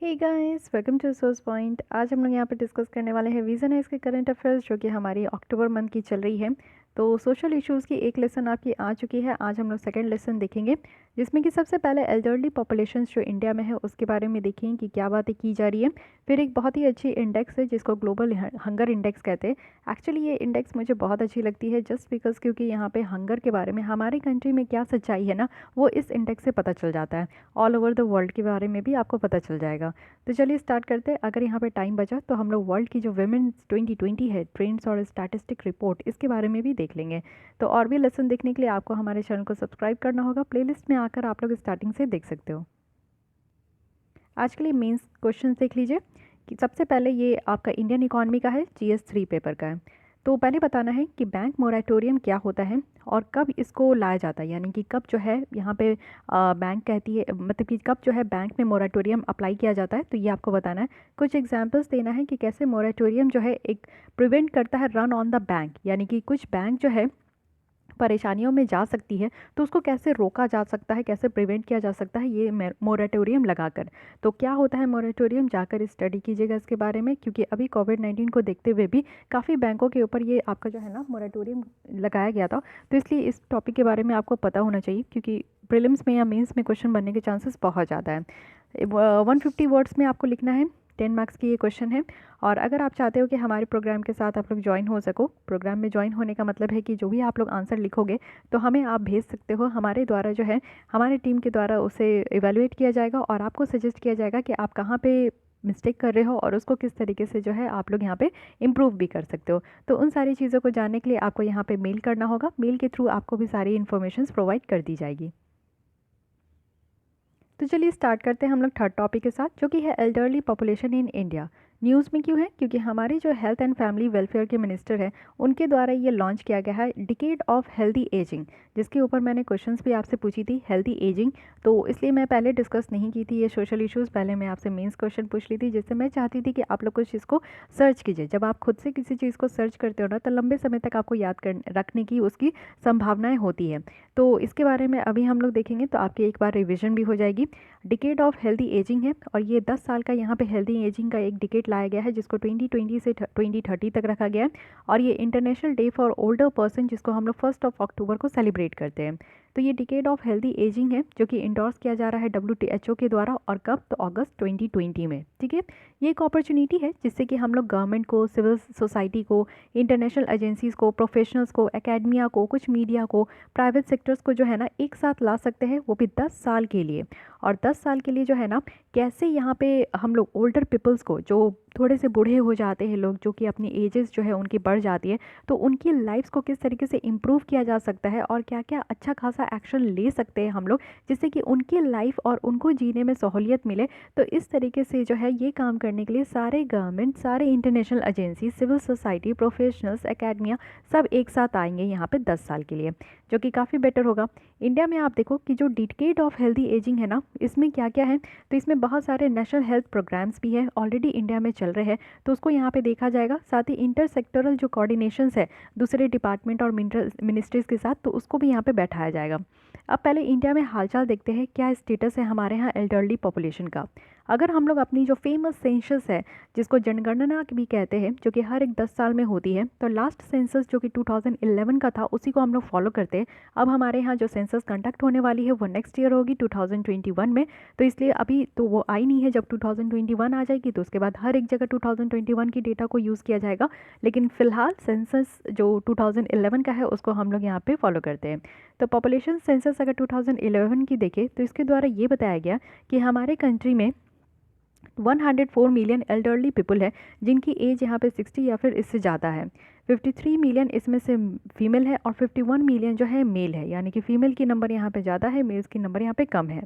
Hey guys, welcome to Source Point. आज हम लोग यहाँ पे डिस्कस करने वाले हैं विजन है इसके करंट अफेयर्स जो कि हमारी अक्टूबर मंथ की चल रही है। तो सोशल इश्यूज़ की एक लेसन आपकी आ चुकी है। आज हम लोग सेकंड लेसन देखेंगे जिसमें कि सबसे पहले एल्डरली पॉपुलेशन जो इंडिया में है उसके बारे में देखेंगे कि क्या बातें की जा रही है। फिर एक बहुत ही अच्छी इंडेक्स है जिसको ग्लोबल हंगर इंडेक्स कहते हैं। एक्चुअली ये इंडेक्स मुझे बहुत अच्छी लगती है जस्ट बिकॉज क्योंकि यहाँ पे हंगर के बारे में हमारी कंट्री में क्या सच्चाई है ना, वो इस इंडेक्स से पता चल जाता है। ऑल ओवर द वर्ल्ड के बारे में भी आपको पता चल जाएगा। तो चलिए स्टार्ट करते हैं। अगर यहाँ पे टाइम बचा तो हम लोग वर्ल्ड की जो वुमेन 2020 है ट्रेंड्स और स्टैटिस्टिक रिपोर्ट इसके बारे में भी देख लेंगे। तो और भी लेसन देखने के लिए आपको हमारे चैनल को सब्सक्राइब करना होगा। प्लेलिस्ट में आकर आप लोग स्टार्टिंग से देख सकते हो। आज के लिए मेंस क्वेश्चन देख लीजिए कि सबसे पहले ये आपका इंडियन इकोनॉमी का है, GS3 पेपर का है। तो पहले बताना है कि बैंक मोरेटोरियम क्या होता है और कब इसको लाया जाता है, यानी कि कब जो है यहाँ पे बैंक कहती है, मतलब कि कब जो है बैंक में मोरेटोरियम अप्लाई किया जाता है। तो ये आपको बताना है। कुछ एग्जांपल्स देना है कि कैसे मोरेटोरियम जो है एक प्रिवेंट करता है रन ऑन द बैंक, यानी कि कुछ बैंक जो है परेशानियों में जा सकती है तो उसको कैसे रोका जा सकता है, कैसे प्रिवेंट किया जा सकता है ये मोरेटोरियम लगाकर। तो क्या होता है मोरेटोरियम, जाकर स्टडी कीजिएगा इसके बारे में, क्योंकि अभी कोविड-19 को देखते हुए भी काफ़ी बैंकों के ऊपर ये आपका जो है ना मोरेटोरियम लगाया गया था। तो इसलिए इस टॉपिक के बारे में आपको पता होना चाहिए, क्योंकि प्रीलिम्स में या मेंस में क्वेश्चन बनने के चांसेस बहुत ज़्यादा है। 150 वर्ड्स में आपको लिखना है। 10 मार्क्स की ये क्वेश्चन है। और अगर आप चाहते हो कि हमारे प्रोग्राम के साथ आप लोग ज्वाइन हो सको, प्रोग्राम में ज्वाइन होने का मतलब है कि जो भी आप लोग आंसर लिखोगे तो हमें आप भेज सकते हो। हमारे द्वारा जो है, हमारे टीम के द्वारा उसे इवेलुएट किया जाएगा और आपको सजेस्ट किया जाएगा कि आप कहाँ पे मिस्टेक कर रहे हो और उसको किस तरीके से जो है आप लोग यहाँ पे इम्प्रूव भी कर सकते हो। तो उन सारी चीज़ों को जानने के लिए आपको यहाँ पे मेल करना होगा। मेल के थ्रू आपको भी सारी इन्फॉर्मेशन प्रोवाइड कर दी जाएगी। तो चलिए स्टार्ट करते हैं हम लोग थर्ड टॉपिक के साथ, जो कि है elderly population in India. News में क्यों है? क्योंकि हमारे जो हेल्थ एंड फैमिली वेलफेयर के मिनिस्टर हैं उनके द्वारा ये लॉन्च किया गया है डिकेड ऑफ हेल्दी एजिंग, जिसके ऊपर मैंने क्वेश्चंस भी आपसे पूछी थी, हेल्दी एजिंग। तो इसलिए मैं पहले डिस्कस नहीं की थी ये सोशल इश्यूज़, पहले मैं आपसे मेंस क्वेश्चन पूछ ली थी, जिससे मैं चाहती थी कि आप लोग कुछ चीज़ को सर्च कीजिए। जब आप खुद से किसी चीज़ को सर्च करते हो ना, तो लंबे समय तक आपको याद कर रखने की उसकी संभावनाएँ होती है। तो इसके बारे में अभी हम लोग देखेंगे तो आपकी एक बार रिविजन भी हो जाएगी। डिकेड ऑफ हेल्दी एजिंग है और ये 10 साल का यहाँ पे हेल्दी एजिंग का एक डिकेड लाया गया है, जिसको 2020 से 2030 तक रखा गया है। और ये international day for older person, जिसको हम लोग 1 अक्टूबर को सेलिब्रेट करते हैं। तो ये डिकेड ऑफ हेल्दी एजिंग है जो कि इंडोर्स किया जा रहा है WHO के द्वारा, और कब? तो अगस्त 2020 में। ठीक है, ये एक अपॉर्चुनिटी है जिससे कि हम लोग गवर्नमेंट को, सिविल सोसाइटी को, इंटरनेशनल एजेंसीज़ को, प्रोफेशनल्स को, एकेडमिया को, कुछ मीडिया को, प्राइवेट सेक्टर्स को जो है ना एक साथ ला सकते हैं, वो भी 10 साल के लिए। और 10 साल के लिए जो है ना, कैसे यहाँ पे हम लोग ओल्डर पीपल्स को, जो थोड़े से बूढ़े हो जाते हैं लोग, जो कि अपनी एजेस जो है उनकी बढ़ जाती है, तो उनकी लाइफ्स को किस तरीके से इम्प्रूव किया जा सकता है और क्या क्या अच्छा खासा एक्शन ले सकते हैं हम लोग, जिससे कि उनकी लाइफ और उनको जीने में सहूलियत मिले। तो इस तरीके से जो है ये काम करने के लिए सारे गवर्नमेंट, सारे international agency, civil society, professionals, academia सब एक साथ आएंगे यहाँ पे 10 साल के लिए, जो कि काफ़ी बेटर होगा। इंडिया में आप देखो कि जो डिकेड ऑफ हेल्दी एजिंग है ना, इसमें क्या क्या है, तो इसमें बहुत सारे नेशनल हेल्थ प्रोग्राम्स भी हैं ऑलरेडी इंडिया में चल रहे हैं, तो उसको यहाँ पे देखा जाएगा। साथ ही इंटर सेक्टरल जो कोऑर्डिनेशंस है दूसरे डिपार्टमेंट और मिनिस्ट्रीज़ के साथ, तो उसको भी यहाँ पे बैठाया जाएगा। अब पहले इंडिया में हालचाल देखते हैं, क्या स्टेटस है हमारे यहाँ एल्डरली पॉपुलेशन का। अगर हम लोग अपनी जो फेमस सेंसस है, जिसको जनगणना भी कहते हैं, जो कि हर एक 10 साल में होती है, तो लास्ट सेंसस जो कि 2011 का था उसी को हम लोग फॉलो करते हैं। अब हमारे यहाँ जो सेंसस कंडक्ट होने वाली है वो नेक्स्ट ईयर होगी 2021 में, तो इसलिए अभी तो वो आई नहीं है। जब 2021 आ जाएगी तो उसके बाद हर एक जगह 2021 की डेटा को यूज़ किया जाएगा, लेकिन फ़िलहाल सेंसस जो 2011 का है उसको हम लोग यहाँ पे फॉलो करते हैं। तो पॉपुलेशन सेंसस अगर 2011 की देखें तो इसके द्वारा ये बताया गया कि हमारे कंट्री में 104 मिलियन एल्डरली पीपल है, जिनकी एज यहाँ पे 60 या फिर इससे ज़्यादा है। 53 मिलियन इसमें से फीमेल है और 51 मिलियन जो है मेल है, यानी कि फ़ीमेल की नंबर यहाँ पे ज़्यादा है, मेल्स की नंबर यहाँ पे कम है।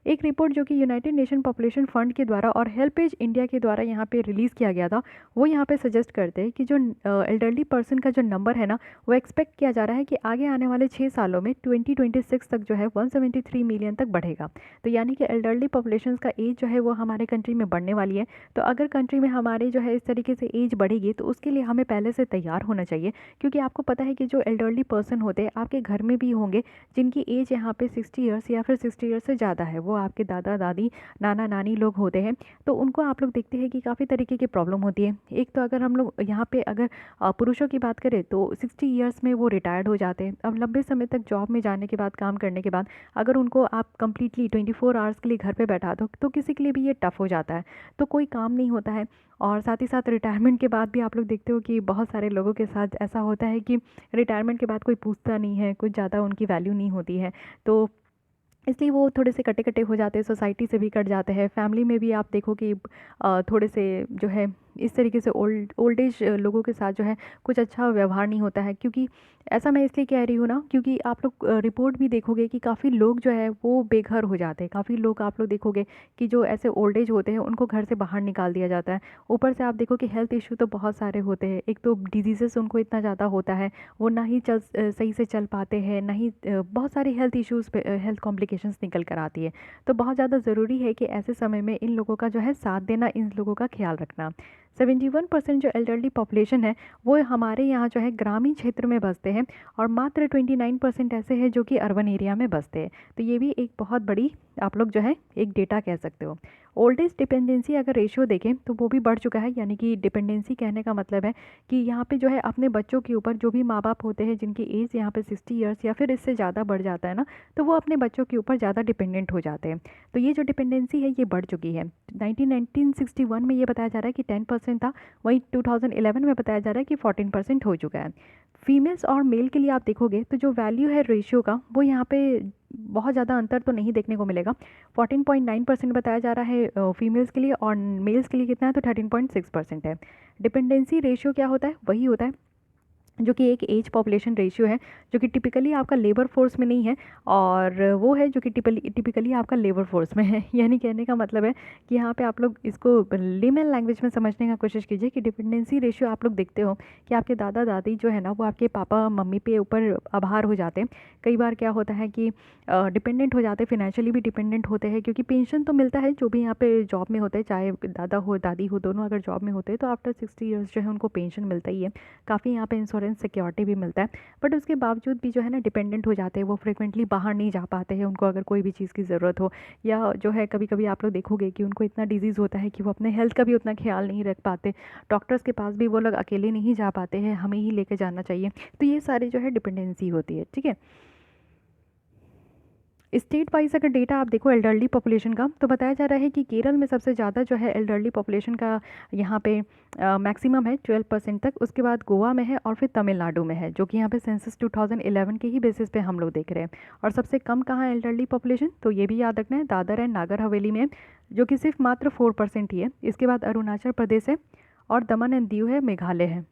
एक रिपोर्ट जो कि यूनाइटेड नेशन पॉपुलेशन फंड के द्वारा और हेल्पेज इंडिया के द्वारा यहाँ पे रिलीज़ किया गया था, वो यहाँ पे सजेस्ट करते हैं कि जो एल्डरली पर्सन का जो नंबर है ना, वो एक्सपेक्ट किया जा रहा है कि आगे आने वाले 6 सालों में 2026 तक जो है 173 मिलियन तक बढ़ेगा। तो यानी कि एल्डरली पॉपुलेशन का एज जो है वो हमारे कंट्री में बढ़ने वाली है। तो अगर कंट्री में हमारे जो है इस तरीके से एज बढ़ेगी तो उसके लिए हमें पहले से तैयार होना चाहिए, क्योंकि आपको पता है कि जो एल्डरली पर्सन होते हैं आपके घर में भी होंगे जिनकी एज यहाँ पे 60 ईयर्स या फिर 60 ईयर्स से ज़्यादा है, वो आपके दादा दादी नाना नानी लोग होते हैं, तो उनको आप लोग देखते हैं कि काफ़ी तरीके की प्रॉब्लम होती है। एक तो अगर हम लोग यहाँ पे अगर पुरुषों की बात करें तो 60 ईयर्स में वो रिटायर्ड हो जाते हैं। अब लंबे समय तक जॉब में जाने के बाद, काम करने के बाद, अगर उनको आप कंप्लीटली 24 आवर्स के लिए घर पे बैठा दो तो किसी के लिए भी ये टफ़ हो जाता है, तो कोई काम नहीं होता है। और साथ ही साथ रिटायरमेंट के बाद भी आप लोग देखते हो कि बहुत सारे लोगों के साथ ऐसा होता है कि रिटायरमेंट के बाद कोई पूछता नहीं है, कुछ ज़्यादा उनकी वैल्यू नहीं होती है। तो इसलिए वो थोड़े से कटे-कटे हो जाते हैं, सोसाइटी से भी कट जाते हैं, फैमिली में भी आप देखो कि थोड़े से जो है इस तरीके से ओल्ड एज लोगों के साथ जो है कुछ अच्छा व्यवहार नहीं होता है। क्योंकि ऐसा मैं इसलिए कह रही हूँ ना, क्योंकि आप लोग रिपोर्ट भी देखोगे कि काफ़ी लोग जो है वो बेघर हो जाते हैं। काफ़ी लोग आप लोग देखोगे कि जो ऐसे ओल्ड एज होते हैं उनको घर से बाहर निकाल दिया जाता है। ऊपर से आप देखो कि हेल्थ इश्यू तो बहुत सारे होते हैं। एक तो डिजीज़ेस उनको इतना ज़्यादा होता है, वो ना ही सही से चल पाते हैं, ना ही बहुत सारी हेल्थ इश्यूज़ पे हेल्थ कॉम्प्लिकेशंस निकल कर आती है। तो बहुत ज़्यादा ज़रूरी है कि ऐसे समय में इन लोगों का जो है साथ देना, इन लोगों का ख्याल रखना। 71% जो एल्डरली पॉपुलेशन है वो हमारे यहाँ जो है ग्रामीण क्षेत्र में बसते हैं, और मात्र 29% ऐसे हैं जो कि अर्बन एरिया में बसते हैं। तो ये भी एक बहुत बड़ी आप लोग जो है एक डेटा कह सकते हो। ओल्ड एज डिपेंडेंसी अगर रेशियो देखें तो वो भी बढ़ चुका है। यानी कि डिपेंडेंसी कहने का मतलब है कि यहाँ पे जो है अपने बच्चों के ऊपर, जो भी माँ बाप होते हैं जिनकी एज यहाँ पे 60 ईयर्स या फिर इससे ज़्यादा बढ़ जाता है ना, तो वो अपने बच्चों के ऊपर ज़्यादा डिपेंडेंट हो जाते हैं। तो ये जो डिपेंडेंसी है ये बढ़ चुकी है। 1961 में ये बताया जा रहा है कि 10% था, वहीं 2011 में बताया जा रहा है कि 14% हो चुका है। फीमेल्स और मेल के लिए आप देखोगे तो जो वैल्यू है रेशियो का, वो यहाँ पे बहुत ज़्यादा अंतर तो नहीं देखने को मिलेगा। 14.9% बताया जा रहा है फीमेल्स के लिए, और मेल्स के लिए कितना है तो 13.6% है। डिपेंडेंसी रेशियो क्या होता है, वही होता है जो कि एक एज पॉपुलेशन रेशियो है, जो कि टिपिकली आपका लेबर फोर्स में नहीं है, और वो है जो कि टिपिकली आपका लेबर फोर्स में है। यानी कहने का मतलब है कि यहाँ पे आप लोग इसको लेमन लैंग्वेज में समझने का कोशिश कीजिए कि डिपेंडेंसी रेशियो आप लोग देखते हो कि आपके दादा दादी जो है ना वो आपके पापा मम्मी पे ऊपर आभार हो जाते हैं। कई बार क्या होता है कि डिपेंडेंट हो जाते हैं, फिनेंशियली भी डिपेंडेंट होते हैं, क्योंकि पेंशन तो मिलता है जो भी यहाँ पे जॉब में होते हैं, चाहे दादा हो दादी हो, दोनों अगर जॉब में होते हैं तो आफ्टर 60 ईयर्स जो है उनको पेंशन मिलता ही है। काफ़ी यहाँ पे इंश्योरेंस सिक्योरिटी भी मिलता है। बट उसके बावजूद भी जो है ना डिपेंडेंट हो जाते हैं, वो फ्रिक्वेंटली बाहर नहीं जा पाते हैं। उनको अगर कोई भी चीज़ की ज़रूरत हो, या जो है कभी कभी आप लोग देखोगे कि उनको इतना डिजीज़ होता है कि वो अपने हेल्थ का भी उतना ख्याल नहीं रख पाते। डॉक्टर्स के पास भी वो लोग अकेले नहीं जा पाते हैं, हमें ही लेके जाना चाहिए। तो ये सारी जो है डिपेंडेंसी होती है। ठीक है, स्टेट वाइज अगर डेटा आप देखो एल्डरली पॉपुलेशन का, तो बताया जा रहा है कि केरल में सबसे ज़्यादा जो है एल्डरली पॉपुलेशन का यहाँ पे मैक्सिमम है 12% तक। उसके बाद गोवा में है, और फिर तमिलनाडु में है, जो कि यहाँ पे सेंसस 2011 के ही बेसिस पे हम लोग देख रहे हैं। और सबसे कम कहाँ है एल्डरली पॉपुलेशन, तो ये भी याद रखना है, दादर एंड नागर हवेली में, जो कि सिर्फ मात्र 4% ही है। इसके बाद अरुणाचल प्रदेश है, और दमन एंड दीव है, मेघालय है।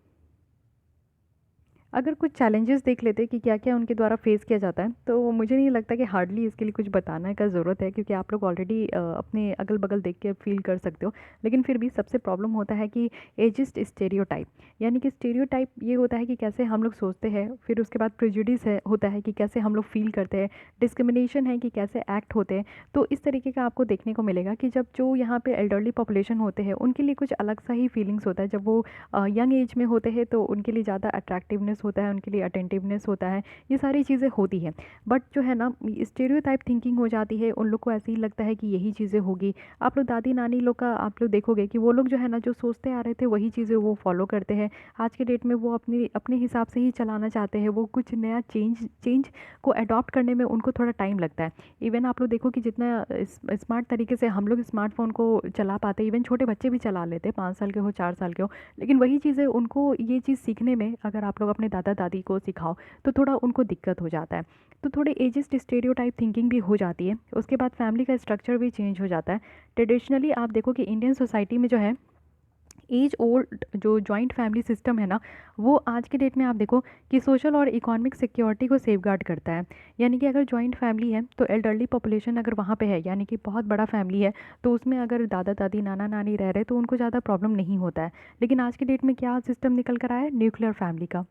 अगर कुछ चैलेंजेस देख लेते कि क्या-क्या उनके द्वारा फेस किया जाता है, तो मुझे नहीं लगता कि हार्डली इसके लिए कुछ बताने का ज़रूरत है, क्योंकि आप लोग ऑलरेडी अपने अगल-बगल देख के फ़ील कर सकते हो। लेकिन फिर भी सबसे प्रॉब्लम होता है कि एजिस्ट स्टीरियोटाइप, यानी कि स्टीरियोटाइप ये होता है कि कैसे हम लोग सोचते हैं, फिर उसके बाद प्रेजुडिस है होता है कि कैसे हम लोग फ़ील करते हैं, डिस्क्रिमिनेशन है कि कैसे एक्ट होते हैं। तो इस तरीके का आपको देखने को मिलेगा कि जब जो यहाँ पे एल्डरली पॉपुलेशन होते हैं, उनके लिए कुछ अलग सा ही फीलिंग्स होता है। जब वो यंग एज में होते हैं तो उनके लिए ज़्यादा अट्रैक्टिवनेस होता है, उनके लिए अटेंटिवनेस होता है, ये सारी चीज़ें होती हैं। बट जो है ना स्टेरियोटाइप थिंकिंग हो जाती है, उन लोग को ऐसे ही लगता है कि यही चीज़ें होगी। आप लोग दादी नानी लोग का आप लोग देखोगे कि वो लोग जो है ना जो सोचते आ रहे थे वही चीज़ें वो फॉलो करते हैं। आज के डेट में वो अपने हिसाब से ही चलाना चाहते हैं। वो कुछ नया चेंज को अडॉप्ट करने में उनको थोड़ा टाइम लगता है। इवन आप लोग देखो कि जितना स्मार्ट तरीके से हम लोग स्मार्टफोन को चला पाते हैं, इवन छोटे बच्चे भी चला लेते हैं, 5 साल के हो 4 साल के हो। लेकिन वही चीज़ें उनको ये चीज़ सीखने में अगर आप लोग अपने दादा दादी को सिखाओ तो थोड़ा उनको दिक्कत हो जाता है। तो थोड़े एजिस्ट स्टेरियोटाइप थिंकिंग भी हो जाती है। उसके बाद फैमिली का स्ट्रक्चर भी चेंज हो जाता है। ट्रेडिशनली आप देखो कि इंडियन सोसाइटी में जो है एज ओल्ड जो जॉइंट फैमिली सिस्टम है ना, वो आज के डेट में आप देखो कि सोशल और इकोनॉमिक सिक्योरिटी को सेफगार्ड करता है। यानी कि अगर जॉइंट फैमिली है तो एल्डरली पॉपुलेशन अगर वहाँ पे है, यानी कि बहुत बड़ा फैमिली है, तो उसमें अगर दादा दादी नाना नानी रह रहे तो उनको ज़्यादा प्रॉब्लम नहीं होता है। लेकिन आज के डेट में क्या सिस्टम निकल कर आया है, न्यूक्लियर फैमिली का।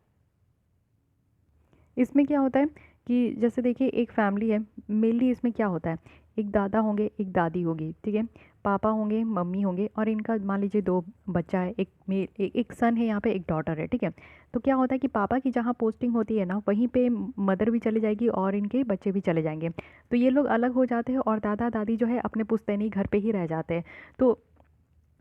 इसमें क्या होता है कि जैसे देखिए एक फैमिली है, मेनली इसमें क्या होता है, एक दादा होंगे एक दादी होगी, ठीक है। पापा होंगे, मम्मी होंगे और इनका मान लीजिए 2 बच्चा है, एक सन है यहाँ पे, एक डॉटर है, ठीक है। तो क्या होता है कि पापा की जहाँ पोस्टिंग होती है ना, वहीं पे मदर भी चली जाएगी और इनके बच्चे भी चले जाएँगे। तो ये लोग अलग हो जाते हैं और दादा-दादी जो है अपने पुश्तैनी घर पे ही रह जाते हैं। तो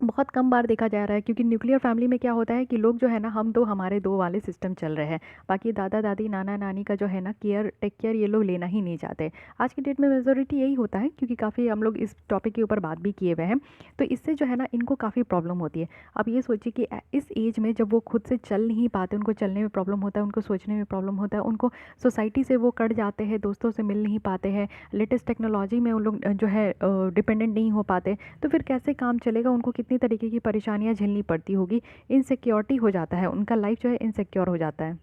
बहुत कम बार देखा जा रहा है, क्योंकि न्यूक्लियर फैमिली में क्या होता है कि लोग जो है ना, हम दो हमारे दो वाले सिस्टम चल रहे हैं। बाकी दादा दादी नाना नानी का जो है ना टेक केयर ये लोग लेना ही नहीं चाहते। आज की डेट में मेजोरिटी यही होता है, क्योंकि काफ़ी हम लोग इस टॉपिक के ऊपर बात भी किए हुए हैं। तो इससे जो है ना इनको काफ़ी प्रॉब्लम होती है। अब ये सोचिए कि इस एज में जब वो खुद से चल नहीं पाते, उनको चलने में प्रॉब्लम होता है, उनको सोचने में प्रॉब्लम होता है, उनको सोसाइटी से वो कट जाते हैं, दोस्तों से मिल नहीं पाते हैं, लेटेस्ट टेक्नोलॉजी में वो लोग जो है डिपेंडेंट नहीं हो पाते। तो फिर कैसे काम चलेगा, उनको कितनी तरीके की परेशानियाँ झेलनी पड़ती होगी। इनसिक्योरिटी हो जाता है, उनका लाइफ जो है इनसिक्योर हो जाता है।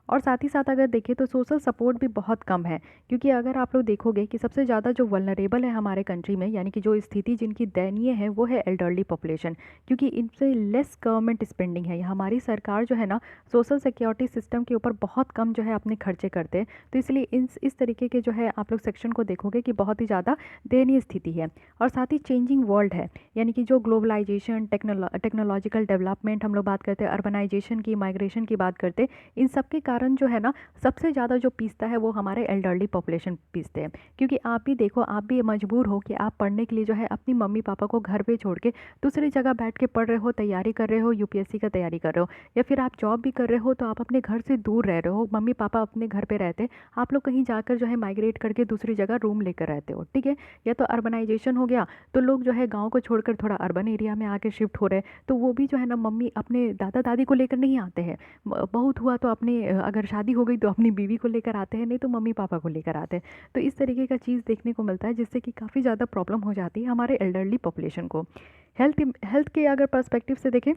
और साथ ही साथ अगर देखें तो सोशल सपोर्ट भी बहुत कम है, क्योंकि अगर आप लोग देखोगे कि सबसे ज़्यादा जो वल्नरेबल है हमारे कंट्री में, यानी कि जो स्थिति जिनकी दयनीय है, वो है एल्डरली पॉपुलेशन। क्योंकि इनसे लेस गवर्नमेंट स्पेंडिंग है, हमारी सरकार जो है ना सोशल सिक्योरिटी सिस्टम के ऊपर बहुत कम जो है अपने खर्चे करते हैं। तो इसलिए इस तरीके के जो है आप लोग सेक्शन को देखोगे कि बहुत ही ज़्यादा दयनीय स्थिति है। और साथ ही चेंजिंग वर्ल्ड है, यानी कि जो ग्लोबलाइजेशन, टेक्नोलॉजिकल डेवलपमेंट हम लोग बात करते हैं, अर्बनाइजेशन की, माइग्रेशन की बात करते हैं, इन सब के कारण जो है ना सबसे ज़्यादा जो पीसता है वो हमारे एल्डरली पॉपुलेशन पीसते हैं। क्योंकि आप भी देखो, आप भी मजबूर हो कि आप पढ़ने के लिए जो है अपनी मम्मी पापा को घर पे छोड़ के दूसरी जगह बैठ के पढ़ रहे हो, तैयारी कर रहे हो, यूपीएससी का तैयारी कर रहे हो, या फिर आप जॉब भी कर रहे हो, तो आप अपने घर से दूर रह रहे हो, मम्मी पापा अपने घर पे रहते, आप लोग कहीं जाकर जो है माइग्रेट करके दूसरी जगह रूम लेकर रहते हो, ठीक है। या तो अर्बनाइजेशन हो गया, तो लोग जो है गाँव को छोड़कर थोड़ा अर्बन एरिया में आके शिफ्ट हो रहे हैं, तो वो भी जो है ना मम्मी अपने दादा दादी को लेकर नहीं आते हैं। बहुत हुआ तो अपने अगर शादी हो गई तो अपनी बीवी को लेकर आते हैं, नहीं तो मम्मी पापा को लेकर आते हैं। तो इस तरीके का चीज़ देखने को मिलता है, जिससे कि काफ़ी ज़्यादा प्रॉब्लम हो जाती है हमारे एल्डरली पॉपुलेशन को। हेल्थ हेल्थ के अगर पर्सपेक्टिव से देखें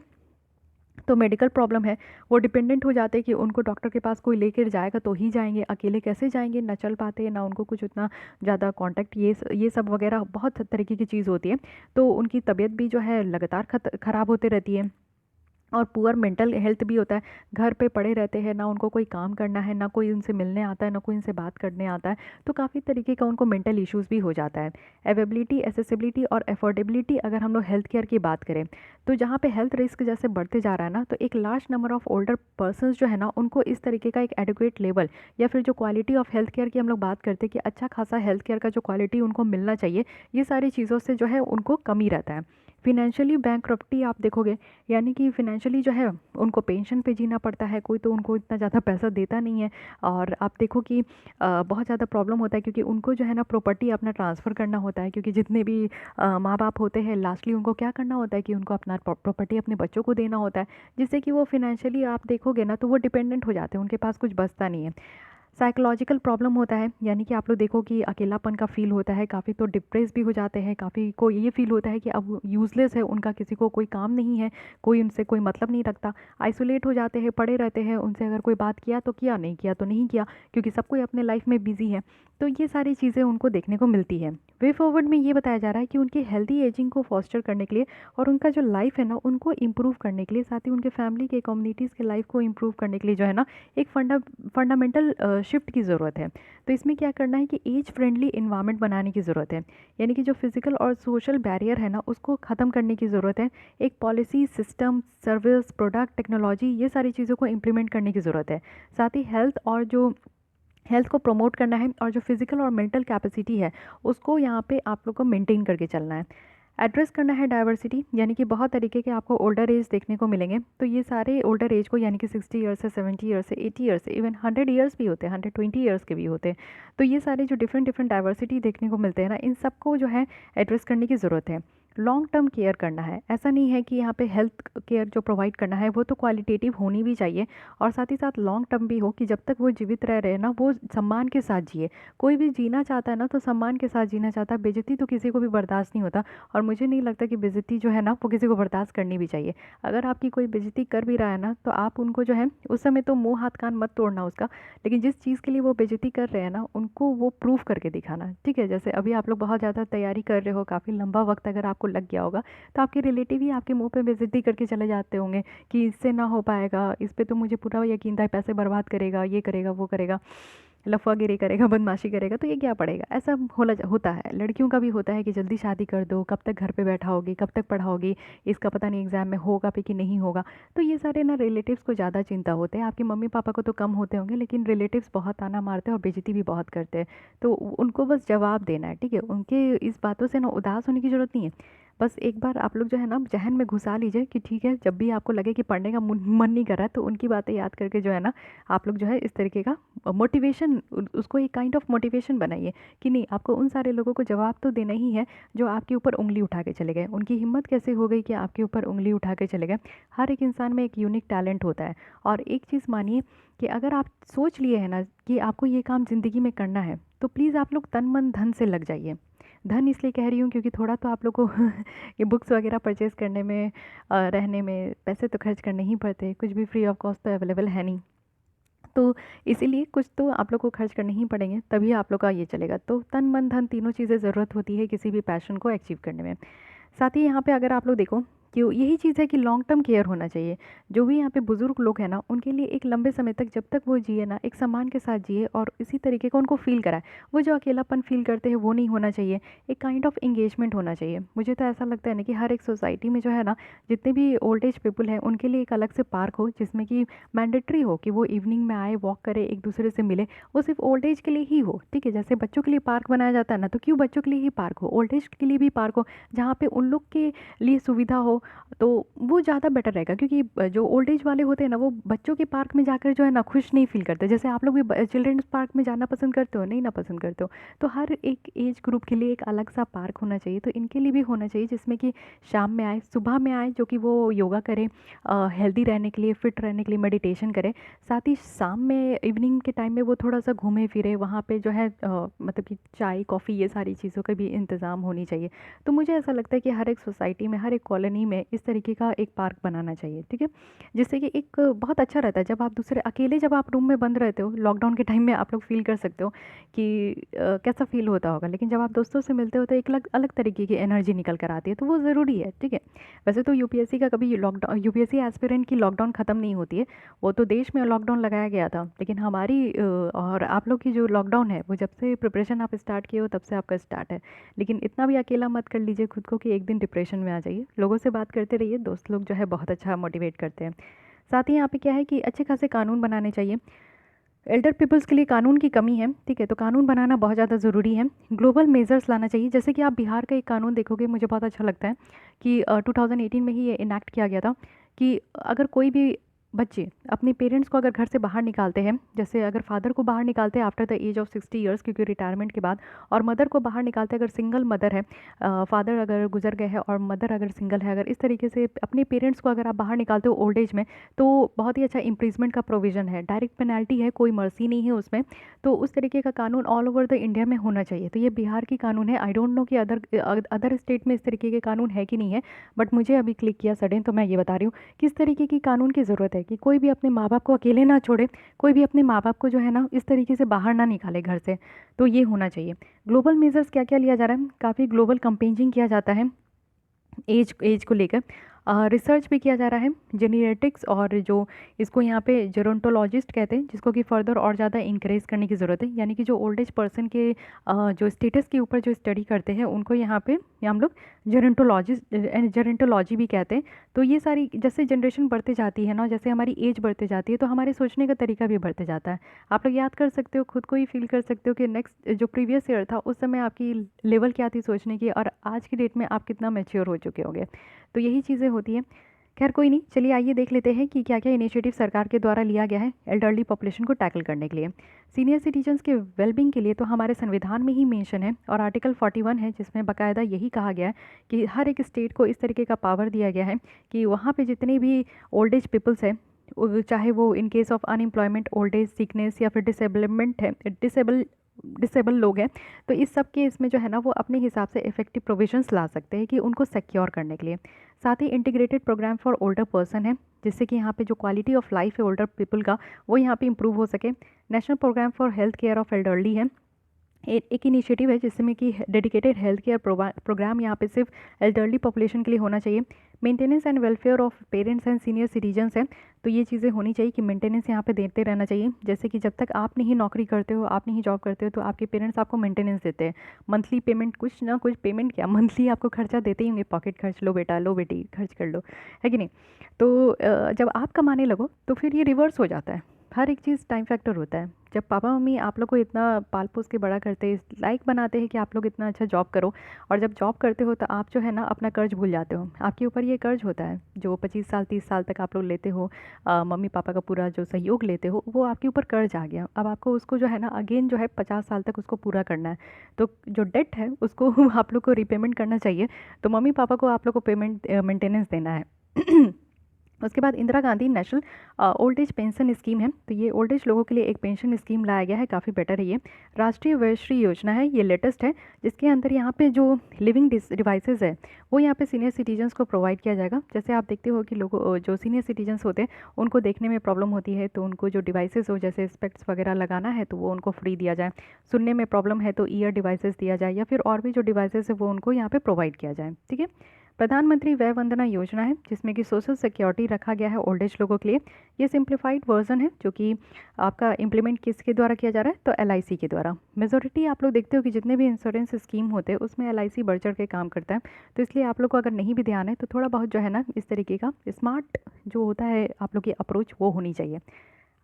तो मेडिकल प्रॉब्लम है, वो डिपेंडेंट हो जाते हैं कि उनको डॉक्टर के पास कोई लेकर जाएगा तो ही जाएंगे, अकेले कैसे जाएंगे, ना चल पाते हैं, ना उनको कुछ उतना ज़्यादा कांटेक्ट, ये सब वगैरह बहुत तरीके की चीज़ होती है। तो उनकी तबीयत भी जो है लगातार ख़राब होते रहती है। और पुअर मेंटल हेल्थ भी होता है, घर पे पड़े रहते हैं, ना उनको कोई काम करना है, ना कोई उनसे मिलने आता है, ना कोई उनसे बात करने आता है। तो काफ़ी तरीके का उनको मेंटल इश्यूज़ भी हो जाता है। अवेलेबिलिटी, एसेसिबिलिटी और अफोर्डेबिलिटी, अगर हम लोग हेल्थ केयर की बात करें, तो जहाँ पे हेल्थ रिस्क जैसे बढ़ते जा रहा है ना, तो एक large number of older persons जो है ना, उनको इस तरीके का एक एडुकेट लेवल या फिर जो क्वालिटी ऑफ हेल्थ केयर की हम लोग बात करते हैं कि अच्छा खासा हेल्थ केयर का जो क्वालिटी उनको मिलना चाहिए, ये सारी चीज़ों से जो है उनको कमी रहता है। फिनेंशियली बैंकरप्टी आप देखोगे, यानी कि फिनेंशियली जो है उनको पेंशन पे जीना पड़ता है, कोई तो उनको इतना ज़्यादा पैसा देता नहीं है। और आप देखो कि बहुत ज़्यादा प्रॉब्लम होता है, क्योंकि उनको जो है ना प्रॉपर्टी अपना ट्रांसफ़र करना होता है, क्योंकि जितने भी माँ बाप होते हैं, लास्टली उनको क्या करना होता है कि उनको अपना प्रॉपर्टी अपने बच्चों को देना होता है, जिससे कि वो फिनेंशियली आप देखोगे ना तो वो डिपेंडेंट हो जाते हैं, उनके पास कुछ बचता नहीं है। साइकोलॉजिकल प्रॉब्लम होता है, यानी कि आप लोग देखो कि अकेलापन का फ़ील होता है, काफ़ी तो डिप्रेस भी हो जाते हैं, काफ़ी को ये फ़ील होता है कि अब यूज़लेस है, उनका किसी को कोई काम नहीं है, कोई उनसे कोई मतलब नहीं रखता। आइसोलेट हो जाते हैं, पड़े रहते हैं, उनसे अगर कोई बात किया तो किया, नहीं किया तो नहीं किया, क्योंकि सब कोई अपने लाइफ में बिज़ी है। तो ये सारी चीज़ें उनको देखने को मिलती है। वे फॉरवर्ड में ये बताया जा रहा है कि उनकी हेल्दी एजिंग को फॉस्टर करने के लिए और उनका जो लाइफ है ना उनको इम्प्रूव करने के लिए, साथ ही उनके फैमिली के, कम्युनिटीज़ के लाइफ को इम्प्रूव करने के लिए जो है ना एक फंडामेंटल शिफ्ट की ज़रूरत है। तो इसमें क्या करना है कि एज फ्रेंडली इन्वायरमेंट बनाने की ज़रूरत है, यानी कि जो फिज़िकल और सोशल बैरियर है ना उसको ख़त्म करने की ज़रूरत है। एक policy, system, service, product, technology, ये सारी चीज़ों को इम्प्लीमेंट करने की ज़रूरत है। साथ ही हेल्थ को प्रमोट करना है, और जो फिज़िकल और मेंटल कैपेसिटी है उसको यहाँ पे आप लोग को मेंटेन करके चलना है। एड्रेस करना है डाइवर्सिटी, यानी कि बहुत तरीके के आपको ओल्डर एज देखने को मिलेंगे। तो ये सारे ओल्डर एज को, यानी कि 60 ईयर्स से, 70 ईयर्स से, 80 ईयर्स से, इवन 100 ईयर्स भी होते हैं, 120 ईयर्स के भी होते हैं। तो ये सारे जो डिफरेंट डिफरेंट डाइवर्सिटी देखने को मिलते हैं ना, इन सबको जो है एड्रेस करने की ज़रूरत है। लॉन्ग टर्म केयर करना है, ऐसा नहीं है कि यहाँ पे हेल्थ केयर जो प्रोवाइड करना है वो तो क्वालिटेटिव होनी भी चाहिए, और साथ ही साथ लॉन्ग टर्म भी हो, कि जब तक वो जीवित रह रहे हैं ना वो सम्मान के साथ जिए। कोई भी जीना चाहता है ना तो सम्मान के साथ जीना चाहता है, बेइज्जती तो किसी को भी बर्दाश्त नहीं होता। और मुझे नहीं लगता कि बेइज्जती जो है ना वो किसी को बर्दाश्त करनी भी चाहिए। अगर आपकी कोई बेइज्जती कर भी रहा है ना, तो आप उनको जो है उस समय तो मुँह हाथ कान मत तोड़ना उसका, लेकिन जिस चीज़ के लिए वो बेइज्जती कर रहे हैं ना उनको वो प्रूव करके दिखाना, ठीक है। जैसे अभी आप लोग बहुत ज़्यादा तैयारी कर रहे हो, काफ़ी लंबा वक्त अगर आपको लग गया होगा, तो आपके रिलेटिव ही आपके मुंह पे बेइज्जती करके चले जाते होंगे कि इससे ना हो पाएगा, इस पे तो मुझे पूरा यकीन था, पैसे बर्बाद करेगा, ये करेगा, वो करेगा। लफागिरी करेगा, बदमाशी करेगा, तो ये क्या पढ़ेगा? ऐसा होता है। लड़कियों का भी होता है कि जल्दी शादी कर दो, कब तक घर पे बैठाओगी, कब तक पढ़ाओगी, इसका पता नहीं एग्ज़ाम में होगा भी कि नहीं होगा। तो ये सारे ना रिलेटिव्स को ज़्यादा चिंता होते हैं। आपके मम्मी पापा को तो कम होते होंगे, लेकिन रिलेटिव्स बहुत ताना मारते हैं और बेइज्जती भी बहुत करते हैं। तो उनको बस जवाब देना है, ठीक है? उनके इस बातों से ना उदास होने की ज़रूरत नहीं है। बस एक बार आप लोग जो है ना ज़हन में घुसा लीजिए कि ठीक है, जब भी आपको लगे कि पढ़ने का मन नहीं कर रहा है, तो उनकी बातें याद करके जो है ना, आप लोग जो है इस तरीके का मोटिवेशन, उसको एक काइंड ऑफ मोटिवेशन बनाइए कि नहीं, आपको उन सारे लोगों को जवाब तो देना ही है जो आपके ऊपर उंगली उठा के चले गए। उनकी हिम्मत कैसे हो गई कि आपके ऊपर उंगली उठा के चले गए? हर एक इंसान में एक यूनिक टैलेंट होता है। और एक चीज़ मानिए कि अगर आप सोच लिए हैं ना कि आपको ये काम ज़िंदगी में करना है, तो प्लीज़ आप लोग तन मन धन से लग जाइए। धन इसलिए कह रही हूँ क्योंकि थोड़ा तो आप लोग को ये बुक्स वगैरह परचेज़ करने में, रहने में पैसे तो खर्च करने ही पड़ते हैं। कुछ भी फ्री ऑफ कॉस्ट तो अवेलेबल है नहीं। तो इसीलिए कुछ तो आप लोग को खर्च करने ही पड़ेंगे, तभी आप लोग का ये चलेगा। तो तन मन धन तीनों चीज़ें ज़रूरत होती है किसी भी पैशन को अचीव करने में। साथ ही यहाँ पे अगर आप लोग देखो कि यही चीज़ है कि लॉन्ग टर्म केयर होना चाहिए। जो भी यहाँ पे बुज़ुर्ग लोग हैं ना, उनके लिए एक लंबे समय तक जब तक वो जिए ना, एक सम्मान के साथ जिए और इसी तरीके का उनको फ़ील कराए। वो जो अकेलापन फ़ील करते हैं वो नहीं होना चाहिए, एक काइंड ऑफ एंगेजमेंट होना चाहिए। मुझे तो ऐसा लगता है ना कि हर एक सोसाइटी में जो है ना, जितने भी ओल्ड एज पीपल हैं उनके लिए एक अलग से पार्क हो, जिसमें कि मैंडेटरी हो कि वो इवनिंग में आए, वॉक करे, एक दूसरे से मिले। वो सिर्फ ओल्ड एज के लिए ही हो, ठीक है? जैसे बच्चों के लिए पार्क बनाया जाता है ना, तो क्यों बच्चों के लिए ही पार्क हो? ओल्ड एज के लिए भी पार्क हो, जहाँ पे उन लोग के लिए सुविधा हो, तो वो ज़्यादा बेटर रहेगा। क्योंकि जो ओल्ड एज वाले होते हैं ना, वो बच्चों के पार्क में जाकर जो है ना खुश नहीं फील करते। जैसे आप लोग भी चिल्ड्रंस पार्क में जाना पसंद करते हो, नहीं ना पसंद करते हो? तो हर एक एज ग्रुप के लिए एक अलग सा पार्क होना चाहिए। तो इनके लिए भी होना चाहिए, जिसमें कि शाम में आए, सुबह में आए, जो कि वो योगा करें, हेल्दी रहने के लिए, फिट रहने के लिए मेडिटेशन करें। साथ ही शाम में, इवनिंग के टाइम में वो थोड़ा सा घूमे फिरे, वहाँ पे जो है मतलब कि चाय कॉफ़ी ये सारी चीज़ों का भी इंतज़ाम होनी चाहिए। तो मुझे ऐसा लगता है कि हर एक सोसाइटी में, हर एक कॉलोनी में इस तरीके का एक पार्क बनाना चाहिए, ठीक है? जिससे कि एक बहुत अच्छा रहता है। जब आप दूसरे अकेले जब आप रूम में बंद रहते हो, लॉकडाउन के टाइम में आप लोग फ़ील कर सकते हो कि कैसा फ़ील होता होगा। लेकिन जब आप दोस्तों से मिलते हो तो एक अलग अलग तरीके की एनर्जी निकल कर आती है, तो वो ज़रूरी है, ठीक है? वैसे तो यूपीएससी का कभी लॉकडाउन, यूपीएससी एस्पिरेंट की लॉकडाउन ख़त्म नहीं होती है। वो तो देश में लॉकडाउन लगाया गया था, लेकिन हमारी और आप लोग की जो लॉकडाउन है, वो जब से प्रिपरेशन आप स्टार्ट किए हो तब से आपका स्टार्ट है। लेकिन इतना भी अकेला मत कर लीजिए खुद को कि एक दिन डिप्रेशन में आ जाइए। लोगों से बात करते रहिए, दोस्त लोग जो है बहुत अच्छा मोटिवेट करते हैं। साथ ही यहाँ पे क्या है कि अच्छे खासे कानून बनाने चाहिए। एल्डर पीपल्स के लिए कानून की कमी है, ठीक है? तो कानून बनाना बहुत ज़्यादा ज़रूरी है। ग्लोबल मेजर्स लाना चाहिए। जैसे कि आप बिहार का एक कानून देखोगे, मुझे बहुत अच्छा लगता है कि 2018 में ही ये इनैक्ट किया गया था कि अगर कोई भी बच्चे अपने पेरेंट्स को अगर घर से बाहर निकालते हैं, जैसे अगर फादर को बाहर निकालते हैं after the age of 60 years, क्योंकि रिटायरमेंट के बाद, और मदर को बाहर निकालते हैं, अगर सिंगल मदर है, फादर अगर गुजर गए हैं और मदर अगर सिंगल है, अगर इस तरीके से अपने पेरेंट्स को अगर आप बाहर निकालते हो ओल्ड एज में, तो बहुत ही अच्छा इम्प्रीजमेंट का प्रोविज़न है, डायरेक्ट पेनल्टी है, कोई मर्सी नहीं है उसमें। तो उस तरीके का कानून ऑल ओवर द इंडिया में होना चाहिए। तो ये बिहार की कानून है। आई डोंट नो कि अदर स्टेट में इस तरीके के कानून है कि नहीं है, बट मुझे अभी क्लिक किया सडन, तो मैं ये बता रही हूँ किस तरीके की कानून की ज़रूरत है कि कोई भी अपने माँ बाप को अकेले ना छोड़े, कोई भी अपने माँ बाप को जो है ना इस तरीके से बाहर ना निकाले घर से। तो ये होना चाहिए। ग्लोबल मेजर्स क्या क्या लिया जा रहा है? काफ़ी ग्लोबल कंपेजिंग किया जाता है एज एज को लेकर। रिसर्च भी किया जा रहा है, जेनेटिक्स, और जो इसको यहाँ पे जेरोंटोलॉजिस्ट कहते हैं, जिसको कि फर्दर और ज़्यादा इंक्रेज करने की ज़रूरत है। यानी कि जो ओल्ड एज पर्सन के जो स्टेटस के ऊपर जो स्टडी करते हैं, उनको यहाँ पे हम लोग जेरोंटोलॉजी भी कहते हैं। तो ये सारी, जैसे जनरेशन बढ़ते जाती है ना, जैसे हमारी एज बढ़ते जाती है, तो हमारे सोचने का तरीका भी बढ़ते जाता है। आप लोग याद कर सकते हो, खुद को ही फील कर सकते हो कि नेक्स्ट जो प्रीवियस ईयर था, उस समय आपकी लेवल क्या थी सोचने की, और आज की डेट में आप कितना मैच्योर हो चुके होंगे। तो यही चीज़ें होती हैं। खैर कोई नहीं, चलिए आइए देख लेते हैं कि क्या क्या इनिशिएटिव सरकार के द्वारा लिया गया है एल्डरली पॉपुलेशन को टैकल करने के लिए। सीनियर सिटीजन्स के वेलबींग के लिए तो हमारे संविधान में ही मेंशन है, और आर्टिकल 41 है, जिसमें बाकायदा यही कहा गया है कि हर एक स्टेट को इस तरीके का पावर दिया गया है कि वहाँ पे जितने भी ओल्ड एज पीपल्स हैं, चाहे वो in case of unemployment, old age, sickness या फिर डिसेबलमेंट है, डिसेबल लोग हैं, तो इस सब के इसमें जो है ना, वो अपने हिसाब से इफेक्टिव प्रोविजंस ला सकते हैं कि उनको सिक्योर करने के लिए। साथ ही integrated programme for older person है, जिससे कि यहाँ पे जो क्वालिटी ऑफ लाइफ है ओल्डर पीपल का, वो यहाँ पे इंप्रूव हो सके। National programme for health care of elderly है, एक इनिशिएटिव है जिसमें कि डेडिकेटेड हेल्थ केयर प्रोग्राम यहाँ पे सिर्फ एल्डरली पॉपुलेशन के लिए होना चाहिए। Maintenance and welfare of parents and senior citizens हैं, तो ये चीज़ें होनी चाहिए कि मेंटेनेंस यहाँ पे देते रहना चाहिए। जैसे कि जब तक आप नहीं नौकरी करते हो, आप नहीं जॉब करते हो, तो आपके पेरेंट्स आपको मेंटेनेंस देते हैं। मंथली पेमेंट, कुछ ना कुछ पेमेंट, क्या मंथली आपको खर्चा देते ही होंगे, पॉकेट खर्च, लो बेटा लो बेटी खर्च कर लो, है कि नहीं। तो जब आप कमाने लगो तो फिर ये रिवर्स हो जाता है। हर एक चीज़ टाइम फैक्टर होता है। जब पापा मम्मी आप लोग को इतना पाल पोस के बड़ा करते हैं, लाइक बनाते हैं कि आप लोग इतना अच्छा जॉब करो, और जब जॉब करते हो तो आप जो है ना अपना कर्ज भूल जाते हो। आपके ऊपर ये कर्ज होता है जो 25 साल 30 साल तक आप लोग लेते हो, मम्मी पापा का पूरा जो सहयोग लेते हो, वो आपके ऊपर कर्ज आ गया। अब आपको उसको जो है ना अगेन जो है 50 साल तक उसको पूरा करना है। तो जो डेट है उसको आप लोग को रिपेमेंट करना चाहिए। तो मम्मी पापा को आप लोग को पेमेंट मेंटेनेंस देना है। उसके बाद Indira Gandhi national old age pension scheme है, तो ये ओल्ड एज लोगों के लिए एक पेंशन स्कीम लाया गया है, काफ़ी बेटर है ये। राष्ट्रीय वयश्री योजना है, ये लेटेस्ट है, जिसके अंदर यहाँ पे जो लिविंग डिवाइसेस है वो यहाँ पे सीनियर सिटीजन्स को प्रोवाइड किया जाएगा। जैसे आप देखते हो कि लोगों जो सीनियर सिटीजन्स होते हैं उनको देखने में प्रॉब्लम होती है, तो उनको जो डिवाइसेस हो जैसे स्पेक्ट्स वगैरह लगाना है तो वो उनको फ्री दिया जाए। सुनने में प्रॉब्लम है तो ईयर डिवाइसेस दिया जाए, या फिर और भी जो डिवाइसेस है वो उनको यहाँ पे प्रोवाइड किया जाए। ठीक है। प्रधानमंत्री वय वंदना योजना है, जिसमें कि सोशल सिक्योरिटी रखा गया है ओल्ड एज लोगों के लिए। ये सिंप्लीफाइड वर्जन है जो कि आपका इम्प्लीमेंट किसके द्वारा किया जा रहा है, तो एलआईसी के द्वारा। मेजोरिटी आप लोग देखते हो कि जितने भी इंश्योरेंस स्कीम होते हैं उसमें एलआईसी बढ़ चढ़ के काम करता है। तो इसलिए आप लोग को अगर नहीं भी ध्यान है तो थोड़ा बहुत जो है ना इस तरीके का स्मार्ट जो होता है आप लोग की अप्रोच वो होनी चाहिए।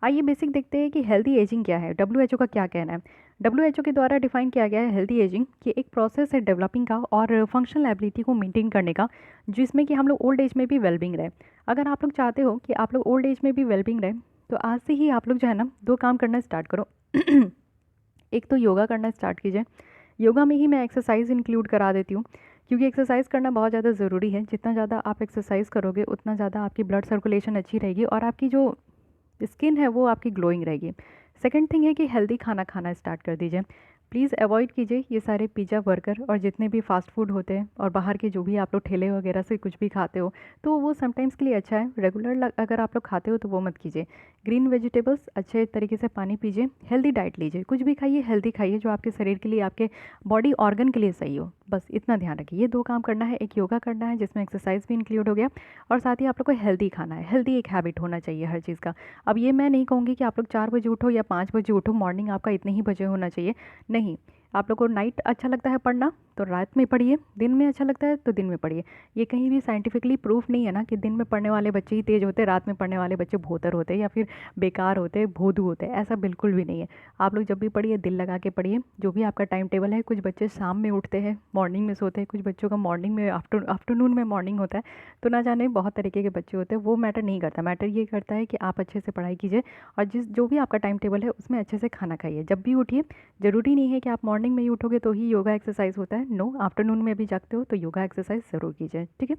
आइए बेसिक देखते हैं कि हेल्दी एजिंग क्या है, डब्ल्यूएचओ का क्या कहना है। डब्ल्यूएचओ के द्वारा डिफाइन किया गया है हेल्दी एजिंग कि एक प्रोसेस है डेवलपिंग का और फंक्शनल एबिलिटी को मेंटेन करने का, जिसमें कि हम लोग ओल्ड एज में भी वेलबिंग रहे। अगर आप लोग चाहते हो कि आप लोग ओल्ड एज में भी वेलबिंग रहे, तो आज से ही आप लोग जो है ना दो काम करना स्टार्ट करो। एक तो योगा करना स्टार्ट कीजिए। योगा में ही मैं एक्सरसाइज इंक्लूड करा देती हूँ, क्योंकि एक्सरसाइज करना बहुत ज़्यादा ज़रूरी है। जितना ज़्यादा आप एक्सरसाइज करोगे उतना ज़्यादा आपकी ब्लड सर्कुलेशन अच्छी रहेगी और आपकी जो स्किन है वो आपकी ग्लोइंग रहेगी। सेकंड थिंग है कि हेल्दी खाना खाना स्टार्ट कर दीजिए। प्लीज़ अवॉइड कीजिए ये सारे पिज़्ज़ा बर्गर और जितने भी फास्ट फूड होते हैं और बाहर के जो भी आप लोग ठेले वगैरह से कुछ भी खाते हो, तो वो समटाइम्स के लिए अच्छा है। रेगुलर अगर आप लोग खाते हो तो वो मत कीजिए। ग्रीन वेजिटेबल्स, अच्छे तरीके से पानी पीजिए, हेल्दी डाइट लीजिए, कुछ भी खाइए हेल्दी खाइए जो आपके शरीर के लिए, आपके बॉडी ऑर्गन के लिए सही हो। बस इतना ध्यान रखिए। ये दो काम करना है, एक योगा करना है जिसमें एक्सरसाइज भी इंक्लूड हो गया, और साथ ही आप लोग को हेल्दी खाना है। हेल्दी एक हैबिट होना चाहिए हर चीज़ का। अब ये मैं नहीं कहूँगी कि आप लोग 4 बजे उठो या 5 बजे उठो, मॉर्निंग आपका इतने ही बजे होना चाहिए, नहीं। आप लोग को नाइट अच्छा लगता है पढ़ना तो रात में पढ़िए, दिन में अच्छा लगता है तो दिन में पढ़िए। ये कहीं भी साइंटिफिकली प्रूफ नहीं है ना कि दिन में पढ़ने वाले बच्चे ही तेज़ होते हैं, रात में पढ़ने वाले बच्चे भोतर होते हैं या फिर बेकार होते हैं, भोदू होते हैं, ऐसा बिल्कुल भी नहीं है। आप लोग जब भी पढ़िए दिल लगा के पढ़िए, जो भी आपका टाइम टेबल है। कुछ बच्चे शाम में उठते हैं, मॉर्निंग में सोते हैं, कुछ बच्चों का मॉर्निंग में आफ्टरनून में मॉर्निंग होता है, तो ना जाने बहुत तरीके के बच्चे होते हैं। वो मैटर नहीं करता, मैटर ये करता है कि आप अच्छे से पढ़ाई कीजिए और जो भी आपका टाइम टेबल है उसमें अच्छे से खाना खाइए। जब भी उठिए, ज़रूरी नहीं है कि आप मॉर्निंग में ही उठोगे तो ही योगा एक्सरसाइज होता है, नो। आफ्टरनून में भी जागते हो तो योगा एक्सरसाइज ज़रूर कीजिए, ठीक है।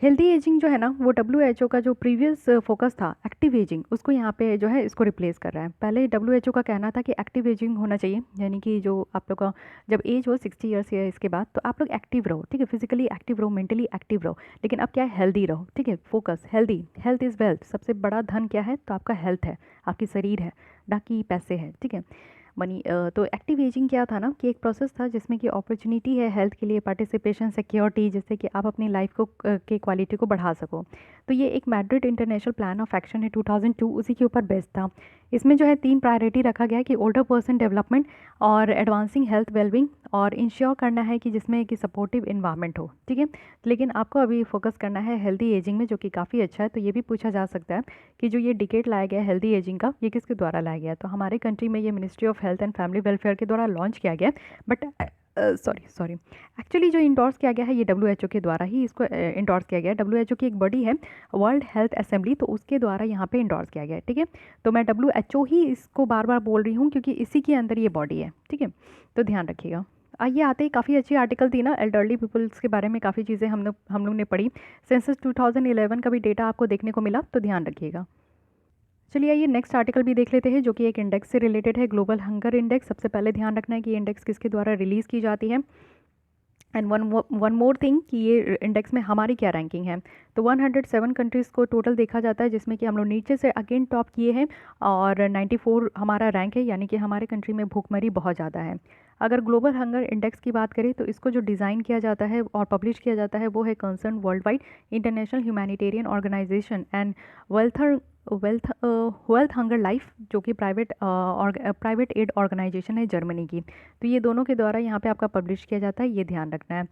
हेल्दी एजिंग जो है ना वो डब्ल्यूएचओ का जो प्रीवियस फोकस था एक्टिव एजिंग, उसको यहाँ पे जो है इसको रिप्लेस कर रहा है। पहले डब्ल्यूएचओ का कहना था कि एक्टिव एजिंग होना चाहिए, यानी कि जो आप लोग का जब एज हो 60 ईयर्स या इसके बाद तो आप लोग एक्टिव रहो, ठीक है, फिजिकली एक्टिव रहो, मेंटली एक्टिव रहो, लेकिन अब क्या है, हेल्दी रहो, ठीक है। Focus healthy, health is wealth. सबसे बड़ा धन क्या है, तो आपका हेल्थ है, आपकी शरीर है, ना कि पैसे हैं, ठीक है, मनी। तो एक्टिव एजिंग क्या था ना कि एक प्रोसेस था जिसमें कि अपॉर्चुनिटी है हेल्थ के लिए, पार्टिसिपेशन, सिक्योरिटी, जिससे कि आप अपनी लाइफ को के क्वालिटी को बढ़ा सको। तो ये एक Madrid international plan of action है 2002, उसी के ऊपर बेस्ड था। इसमें जो है 3 प्रायोरिटी रखा गया है कि ओल्डर पर्सन डेवलपमेंट और एडवांसिंग हेल्थ वेलबिंग, और इंश्योर करना है कि जिसमें कि सपोर्टिव इन्वायरमेंट हो, ठीक है। लेकिन आपको अभी फोकस करना है हेल्दी एजिंग में, जो कि काफ़ी अच्छा है। तो ये भी पूछा जा सकता है कि जो ये डिकेट लाया गया है हेल्दी एजिंग का, ये किसके द्वारा लाया गया है। तो हमारे कंट्री में ये ministry of health and family welfare के द्वारा लॉन्च किया गया है। बट सॉरी एक्चुअली जो इंडोर्स किया गया है ये डब्ल्यूएचओ के द्वारा ही इसको इंडोर्स किया गया है। डब्ल्यूएचओ की एक बॉडी है वर्ल्ड हेल्थ असेंबली, तो उसके द्वारा यहाँ पे इंडोर्स किया गया है, ठीक है। तो मैं डब्ल्यूएचओ ही इसको बार बार बोल रही हूँ क्योंकि इसी के अंदर ये बॉडी है, ठीक है। तो ध्यान रखिएगा। आइए आते ही काफ़ी अच्छी आर्टिकल थी ना एल्डरली पीपल्स के बारे में, काफ़ी चीज़ें हम लोग ने पढ़ी। सेंसस 2011 का भी डेटा आपको देखने को मिला, तो ध्यान रखिएगा। चलिए आइए नेक्स्ट आर्टिकल भी देख लेते हैं, जो कि एक इंडेक्स से रिलेटेड है, ग्लोबल हंगर इंडेक्स। सबसे पहले ध्यान रखना है कि ये इंडेक्स किसके द्वारा रिलीज़ की जाती है। एंड वन मोर थिंग कि ये इंडेक्स में हमारी क्या रैंकिंग है। तो 107 कंट्रीज़ को टोटल देखा जाता है, जिसमें कि हम लोग नीचे से अगेन टॉप किए हैं और 94 हमारा रैंक है, यानी कि हमारे कंट्री में भूखमरी बहुत ज़्यादा है। अगर ग्लोबल हंगर इंडेक्स की बात करें तो इसको जो डिज़ाइन किया जाता है और पब्लिश किया जाता है वो है Concern Worldwide international humanitarian organisation and wealth wealth hunger life, जो कि प्राइवेट एड ऑर्गेनाइजेशन है जर्मनी की। तो ये दोनों के द्वारा यहाँ पे आपका पब्लिश किया जाता है, ये ध्यान रखना है।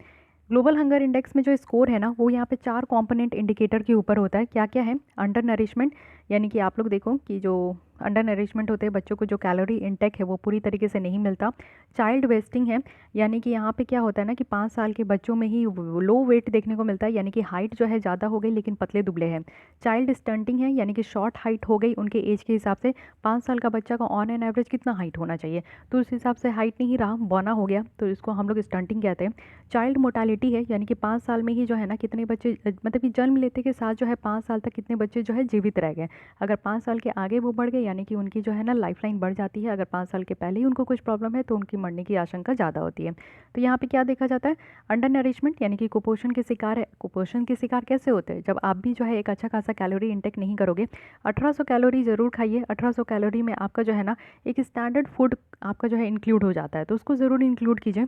ग्लोबल हंगर इंडेक्स में जो स्कोर है ना वो यहाँ पे 4 कंपोनेंट इंडिकेटर के ऊपर होता है। क्या क्या है? अंडर नरिशमेंट, यानी कि आप लोग देखो कि जो अंडर नरिशमेंट होते हैं, बच्चों को जो कैलोरी इंटेक है वो पूरी तरीके से नहीं मिलता। चाइल्ड वेस्टिंग है, यानी कि यहाँ पे क्या होता है ना कि 5 साल के बच्चों में ही लो वेट देखने को मिलता है, यानी कि हाइट जो है ज़्यादा हो गई लेकिन पतले दुबले हैं। चाइल्ड स्टंटिंग है, यानी कि शॉर्ट हाइट हो गई उनके एज के हिसाब से। 5 साल का बच्चा का ऑन एन एवरेज कितना हाइट होना चाहिए, तो उस हिसाब से हाइट नहीं रहा, बौना हो गया, तो इसको हम लोग स्टंटिंग कहते हैं। चाइल्ड मोर्टालिटी है, यानी कि 5 साल में ही जो है ना कितने बच्चे, मतलब कि जन्म लेते के साथ जो है 5 साल तक कितने बच्चे जो है जीवित रह गए। अगर 5 साल के आगे वो बढ़ गए यानी कि उनकी जो है ना लाइफ लाइन बढ़ जाती है। अगर 5 साल के पहले ही उनको कुछ प्रॉब्लम है तो उनकी मरने की आशंका ज़्यादा होती है। तो यहाँ पे क्या देखा जाता है? अंडर नरिशमेंट, यानी कि कुपोषण के शिकार है। कुपोषण के शिकार कैसे होते हैं? जब आप भी जो है एक अच्छा खासा कैलोरी इंटेक नहीं करोगे। 1800 कैलोरी ज़रूर खाइए। 1800 कैलोरी में आपका जो है ना एक स्टैंडर्ड फूड आपका जो है इंक्लूड हो जाता है, तो उसको ज़रूर इंक्लूड कीजिए।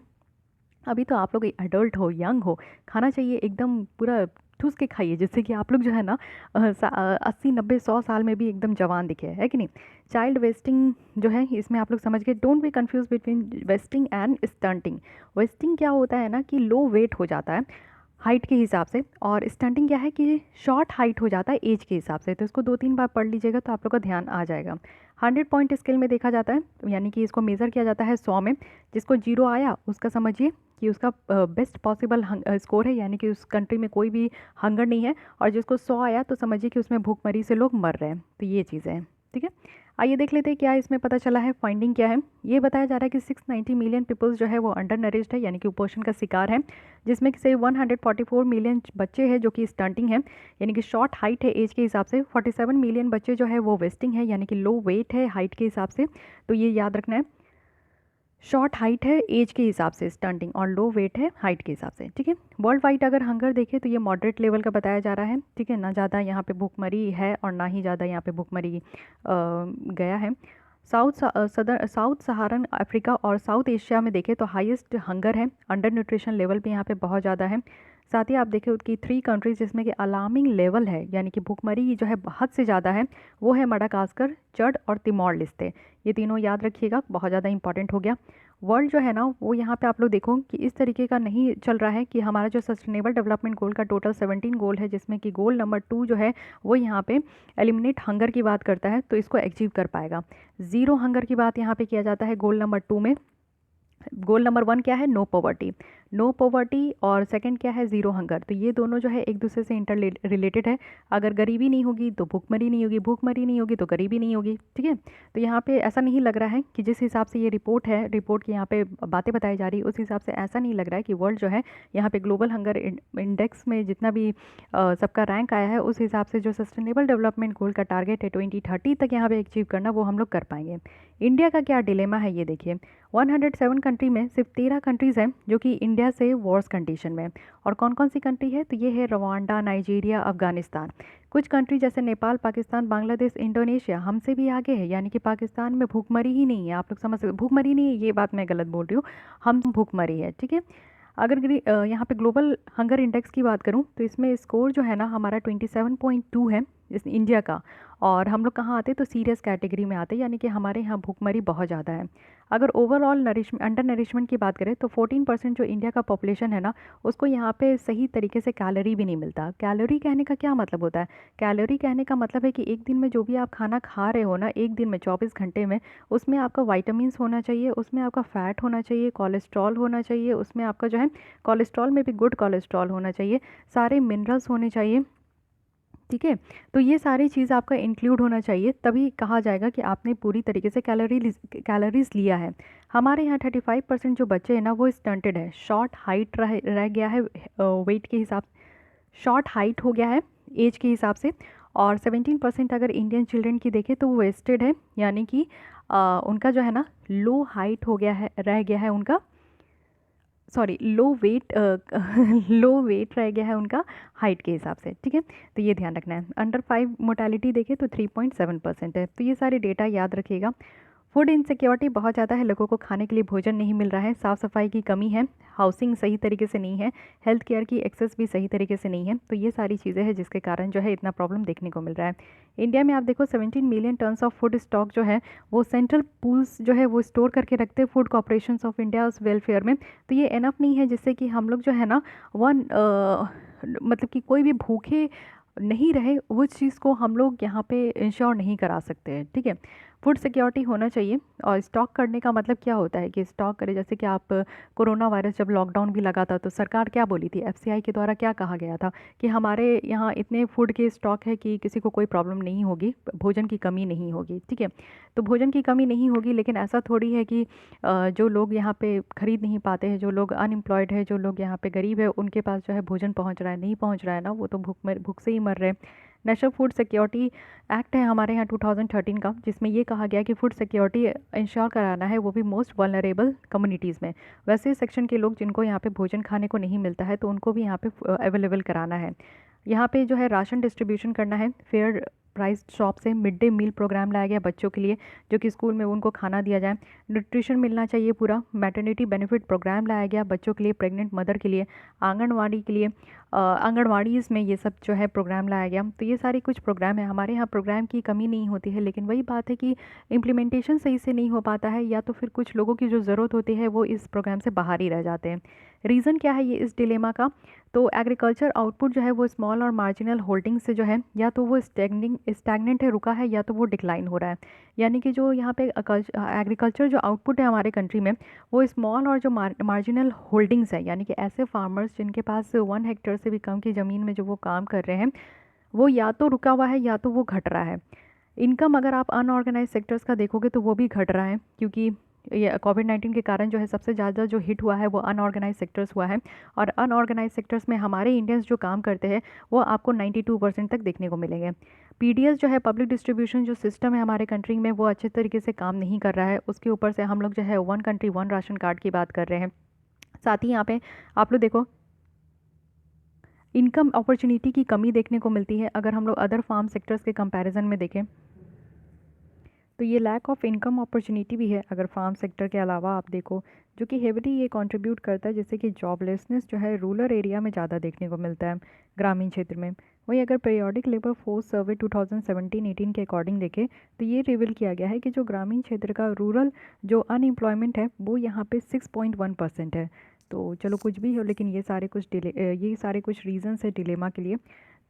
अभी तो आप लोग एडल्ट हो, यंग हो, खाना चाहिए एकदम पूरा ठूस के खाइए, जिससे कि आप लोग जो है ना 80 90 100 साल में भी एकदम जवान दिखे, है कि नहीं। चाइल्ड वेस्टिंग जो है इसमें आप लोग समझ गए। Don't be confuse between wasting and stunting. Wasting क्या होता है ना कि लो वेट हो जाता है हाइट के हिसाब से, और स्टंटिंग क्या है कि शॉर्ट हाइट हो जाता है एज के हिसाब से। तो इसको 2 3 बार पढ़ लीजिएगा तो आप लोग का ध्यान आ जाएगा। 100 पॉइंट स्केल में देखा जाता है, यानी कि इसको मेज़र किया जाता है 100 में। जिसको 0 आया उसका समझिए कि उसका बेस्ट पॉसिबल स्कोर है, यानी कि उस कंट्री में कोई भी हंगर नहीं है। और जिसको 100 आया तो समझिए कि उसमें भूखमरी से लोग मर रहे हैं। तो ये चीज़ें हैं, ठीक है। आइए देख लेते हैं क्या इसमें पता चला है, फाइंडिंग क्या है। ये बताया जा रहा है कि 690 मिलियन पीपल्स जो है वो अंडर नरिश्ड है, यानी कि कुपोषण का शिकार है। जिसमें से 144 मिलियन बच्चे हैं जो कि स्टंटिंग है, यानी कि शॉर्ट हाइट है एज के हिसाब से। 47 मिलियन बच्चे जो है वो वेस्टिंग है, यानी कि लो वेट है हाइट के हिसाब से। तो ये याद रखना है, शॉर्ट हाइट है एज के हिसाब से स्टंटिंग, और लो वेट है हाइट के हिसाब से, ठीक है। वर्ल्ड वाइड अगर हंगर देखें तो ये मॉडरेट लेवल का बताया जा रहा है, ठीक है। ना ज़्यादा यहाँ पे भूखमरी है और ना ही ज़्यादा यहाँ पे भूखमरी गया है। साउथ सहारन अफ्रीका और साउथ एशिया में देखें तो हाईएस्ट हंगर है, अंडर न्यूट्रिशन लेवल भी यहाँ पे बहुत ज़्यादा है। साथ ही आप देखें कि 3 कंट्रीज़ जिसमें कि अलार्मिंग लेवल है, यानी कि भूखमरी जो है हद से ज़्यादा है, वो है मडागास्कर, चड और तिमोर लिस्ते। ये तीनों याद रखिएगा, बहुत ज़्यादा इंपॉर्टेंट हो गया। वर्ल्ड जो है ना वो यहाँ पे आप लोग देखो कि इस तरीके का नहीं चल रहा है कि हमारा जो सस्टेनेबल डेवलपमेंट गोल का टोटल 17 गोल है, जिसमें कि गोल नंबर 2 जो है वो यहाँ पे एलिमिनेट हंगर की बात करता है, तो इसको अचीव कर पाएगा। ज़ीरो हंगर की बात यहाँ पे किया जाता है गोल नंबर 2 में। गोल नंबर 1 क्या है? No poverty. नो पॉवर्टी और सेकंड क्या है? Zero hunger. तो ये दोनों जो है एक दूसरे से इंटर रिलेटेड है। अगर गरीबी नहीं होगी तो भूखमरी नहीं होगी, भूखमरी नहीं होगी तो गरीबी नहीं होगी, ठीक है। तो यहाँ पे ऐसा नहीं लग रहा है कि जिस हिसाब से ये रिपोर्ट है, रिपोर्ट की यहाँ पे बातें बताई जा रही है, उस हिसाब से ऐसा नहीं लग रहा है कि वर्ल्ड जो है यहाँ पे ग्लोबल हंगर इंडेक्स में जितना भी सबका रैंक आया है, उस हिसाब से जो सस्टेनेबल डेवलपमेंट गोल का टारगेट है 2030 तक यहाँ पे अचीव करना, वो हम लोग कर पाएंगे। इंडिया का क्या डिलेमा है ये देखिए। 107 कंट्री में सिर्फ 13 कंट्रीज़ हैं जो कि इंडिया से वॉर्स कंडीशन में। और कौन कौन सी कंट्री है? तो ये है रवांडा, नाइजीरिया, अफगानिस्तान। कुछ कंट्री जैसे नेपाल, पाकिस्तान, बांग्लादेश, इंडोनेशिया हमसे भी आगे है, यानी कि पाकिस्तान में भूखमरी ही नहीं है। आप लोग समझ सकते, भूखमरी नहीं है ये बात मैं गलत बोल रही हूँ, हम भूखमरी है, ठीक है। अगर यहाँ पे ग्लोबल हंगर इंडेक्स की बात करूँ तो इसमें स्कोर जो है ना हमारा 27.2 है इस इंडिया का। और हम लोग कहाँ आते हैं? तो सीरियस कैटेगरी में आते हैं, यानी कि हमारे यहाँ भूखमरी बहुत ज़्यादा है। अगर ओवरऑल नरिशमेंट, अंडर नरिशमेंट की बात करें तो 14% जो इंडिया का पॉपुलेशन है ना, उसको यहाँ पे सही तरीके से कैलोरी भी नहीं मिलता। कैलोरी कहने का क्या मतलब होता है? कैलोरी कहने का मतलब है कि एक दिन में जो भी आप खाना खा रहे हो ना, एक दिन में 24 घंटे में, उसमें आपका वाइटामिन्स होना चाहिए, उसमें आपका फ़ैट होना चाहिए, कोलेस्ट्रॉल होना चाहिए, उसमें आपका जो है कोलेस्ट्रॉल में भी गुड कोलेस्ट्रॉल होना चाहिए, सारे मिनरल्स होने चाहिए, ठीक है। तो ये सारी चीज़ आपका इंक्लूड होना चाहिए, तभी कहा जाएगा कि आपने पूरी तरीके से कैलोरीज लिया है। हमारे यहाँ 35% जो बच्चे हैं ना वो स्टंटेड है, शॉर्ट हाइट रह गया है वेट के हिसाब, शॉर्ट हाइट हो गया है एज के हिसाब से। और 17% अगर इंडियन चिल्ड्रन की देखें तो वो वेस्टेड है, यानी कि उनका जो है ना लो हाइट हो गया है, रह गया है उनका सॉरी लो वेट लो वेट रह गया है उनका हाइट के हिसाब से, ठीक है। तो ये ध्यान रखना है। अंडर 5 मोर्टेलिटी देखें तो 3.7% है। तो ये सारे डेटा याद रखिएगा। फूड इनसिक्योरिटी बहुत ज़्यादा है, लोगों को खाने के लिए भोजन नहीं मिल रहा है, साफ़ सफाई की कमी है, हाउसिंग सही तरीके से नहीं है, हेल्थ केयर की एक्सेस भी सही तरीके से नहीं है। तो ये सारी चीज़ें हैं जिसके कारण जो है इतना प्रॉब्लम देखने को मिल रहा है। इंडिया में आप देखो 17 million tons of food stock जो है वो सेंट्रल पूल्स जो है वो स्टोर करके रखते हैं food corporation of India welfare में। तो ये एनफ नहीं है जिससे कि हम लोग जो है ना वन मतलब कि कोई भी भूखे नहीं रहे, उस चीज़ को हम लोग यहाँ पे इंश्योर नहीं करा सकते हैं, ठीक है। फूड सिक्योरिटी होना चाहिए। और स्टॉक करने का मतलब क्या होता है कि स्टॉक करें, जैसे कि आप कोरोना वायरस जब लॉकडाउन भी लगा था तो सरकार क्या बोली थी, एफसीआई के द्वारा क्या कहा गया था कि हमारे यहाँ इतने फूड के स्टॉक है कि किसी को कोई प्रॉब्लम नहीं होगी, भोजन की कमी नहीं होगी, ठीक है। तो भोजन की कमी नहीं होगी, लेकिन ऐसा थोड़ी है कि जो लोग यहाँ पे खरीद नहीं पाते हैं, जो लोग अनएम्प्लॉयड है, जो लोग यहाँ पे गरीब है, उनके पास जो है भोजन पहुँच रहा है, नहीं पहुँच रहा है ना, वो तो भूख से ही मर रहे हैं। नेशनल फूड सिक्योरिटी एक्ट है हमारे यहाँ 2013 का, जिसमें ये कहा गया कि फूड सिक्योरिटी इंश्योर कराना है, वो भी मोस्ट वल्नरेबल कम्युनिटीज़ में। वैसे सेक्शन के लोग जिनको यहाँ पे भोजन खाने को नहीं मिलता है तो उनको भी यहाँ पे अवेलेबल कराना है। यहाँ पे जो है राशन डिस्ट्रीब्यूशन करना है, फेयर प्राइस शॉप से मिड डे मील प्रोग्राम लाया गया बच्चों के लिए, जो कि स्कूल में उनको खाना दिया जाए, न्यूट्रिशन मिलना चाहिए पूरा। मैटरनिटी बेनिफिट प्रोग्राम लाया गया बच्चों के लिए, प्रेग्नेंट मदर के लिए, आंगनवाड़ी के लिए, आंगनवाड़ीज़ में ये सब जो है प्रोग्राम लाया गया। तो ये सारी कुछ प्रोग्राम है हमारे यहाँ। प्रोग्राम की कमी नहीं होती है, लेकिन वही बात है कि इम्प्लीमेंटेशन सही से नहीं हो पाता है, या तो फिर कुछ लोगों की जो ज़रूरत होती है वो इस प्रोग्राम से बाहर ही रह जाते हैं। रीज़न क्या है ये इस डिलेमा का? तो एग्रीकल्चर आउटपुट जो है वो स्मॉल और मार्जिनल होल्डिंग से जो है या तो वो स्टैग्नेंट है, रुका है, या तो वो डिक्लाइन हो रहा है। यानी कि जो यहाँ पे एग्रीकल्चर जो आउटपुट है हमारे कंट्री में, वो स्मॉल और जो मार्जिनल होल्डिंग्स है, यानी कि ऐसे फार्मर्स जिनके पास 1 हेक्टेयर से भी कम की ज़मीन में जो वो काम कर रहे हैं, वो या तो रुका हुआ है या तो वो घट रहा है। इनकम अगर आप अनऑर्गेनाइज सेक्टर्स का देखोगे तो वो भी घट रहा है, क्योंकि ये कोविड-19 के कारण जो है सबसे ज़्यादा जो हिट हुआ है वो अनऑर्गेनाइज सेक्टर्स हुआ है। और अनऑर्गेनाइज सेक्टर्स में हमारे इंडियंस जो काम करते हैं वो आपको 92% तक देखने को मिलेंगे। पीडीएस जो है पब्लिक डिस्ट्रीब्यूशन जो सिस्टम है हमारे कंट्री में, वो अच्छे तरीके से काम नहीं कर रहा है। उसके ऊपर से हम लोग जो है 1 कंट्री 1 राशन कार्ड की बात कर रहे हैं। साथ ही यहाँ पे आप लोग देखो इनकम अपॉर्चुनिटी की कमी देखने को मिलती है। अगर हम लोग अदर फार्म सेक्टर्स के कंपैरिजन में देखें तो ये लैक ऑफ इनकम अपॉर्चुनिटी भी है अगर फार्म सेक्टर के अलावा आप देखो, जो कि हेविली ये कंट्रीब्यूट करता है, जैसे कि जॉबलेसनेस जो है रूरल एरिया में ज़्यादा देखने को मिलता है, ग्रामीण क्षेत्र में। वहीं अगर पीरियोडिक लेबर फोर्स सर्वे 2017-18 के अकॉर्डिंग देखें तो ये रिवील किया गया है कि जो ग्रामीण क्षेत्र का रूरल जो अनएम्प्लॉयमेंट है वो यहाँ पे 6.1% है। तो चलो कुछ भी हो, लेकिन ये सारे कुछ रीजंस है डिलेमा के लिए।